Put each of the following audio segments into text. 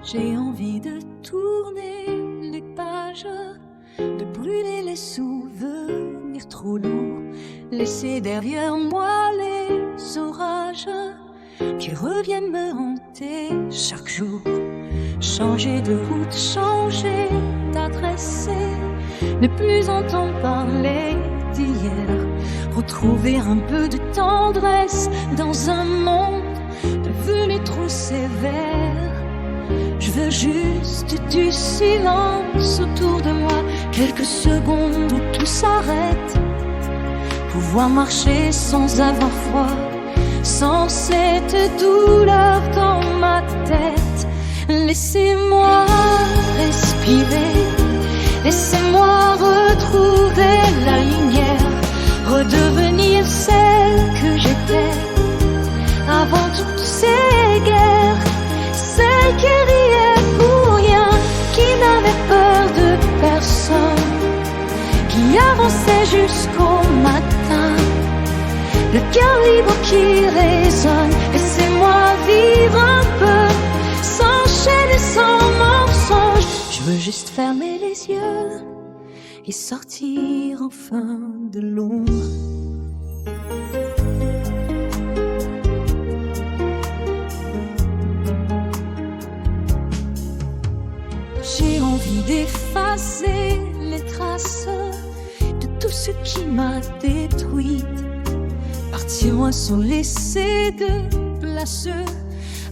J'ai envie de tourner les pages, de brûler les souvenirs trop lourds, laisser derrière moi les orages qui reviennent me hanter chaque jour. Changer de route, changer d'adresse, ne plus entendre parler d'hier, retrouver un peu de tendresse dans un monde devenu trop sévère. Je veux juste du silence autour de moi, quelques secondes où tout s'arrête, pouvoir marcher sans avoir froid, sans cette douleur dans ma tête. Laissez-moi respirer, laissez-moi retrouver la lumière, redevenir celle que j'étais avant toutes ces guerres, celle qui riait pour rien, qui n'avait peur de personne, qui avançait jusqu'au matin, le cœur libre qui résonne. Laissez-moi vivre un peu, sans chaîne et sans mensonge. Je veux juste fermer les yeux et sortir enfin de l'ombre. J'ai envie d'effacer les traces de tout ce qui m'a détruite, partir loin sans laisser de place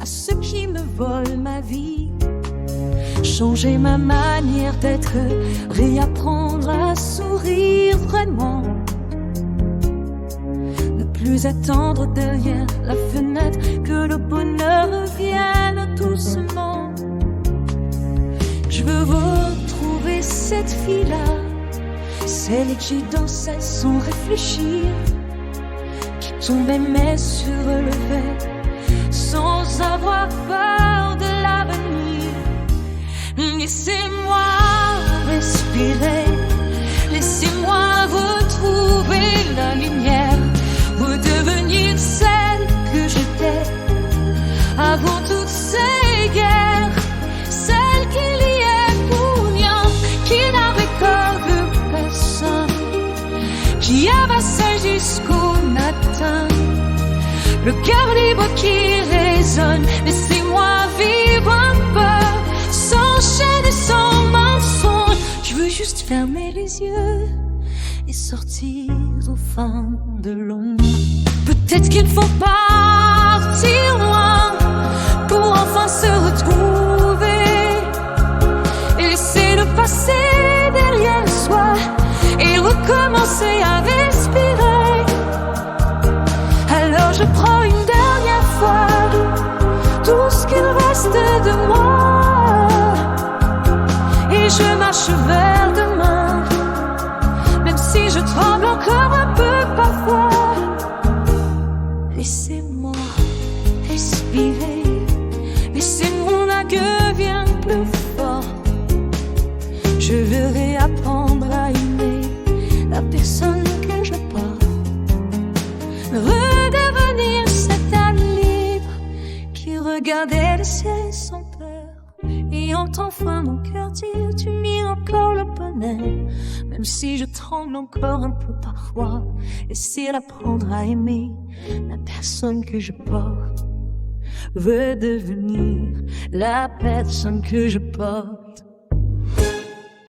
à ceux qui me volent ma vie, changer ma manière d'être, réapprendre à sourire vraiment, ne plus attendre derrière la fenêtre que le bonheur vienne doucement. Je veux retrouver cette fille-là, celle qui dansait sans réfléchir, qui tombait mais se relevait sans avoir peur de l'avenir. Laissez-moi respirer, laissez-moi retrouver la lumière, redevenir celle que j'étais avant toutes ces guerres, celle qui liait pour rien, qui n'avait peur de personne, qui avançait jusqu'au matin, le cœur libre qui résonne. Laissez-moi vivre un peu, sans chaîne et sans mensonge. Je veux juste fermer les yeux et sortir au fin de l'ombre. Peut-être qu'il faut partir loin pour enfin se retrouver, et laisser le passé derrière soi et recommencer à respirer. Alors je prends une dernière fois tout ce qu'il reste de moi, et je marche vers demain, même si je tremble encore un peu parfois. Laissez-moi respirer, laissez mon adieu bien plus fort. Je veux réapprendre à aimer la personne que je porte, redevenir cet âme libre qui regardait le ciel sans peur, et entend enfin mon cœur dire: tu mires encore le bonheur, même si je tremble encore un peu parfois. Essayer d'apprendre à aimer la personne que je porte, redevenir la personne que je porte.